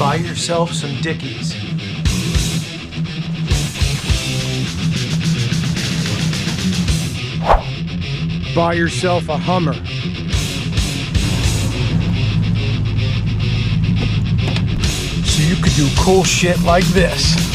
Buy yourself some Dickies. Buy yourself a Hummer. So you could do cool shit like this.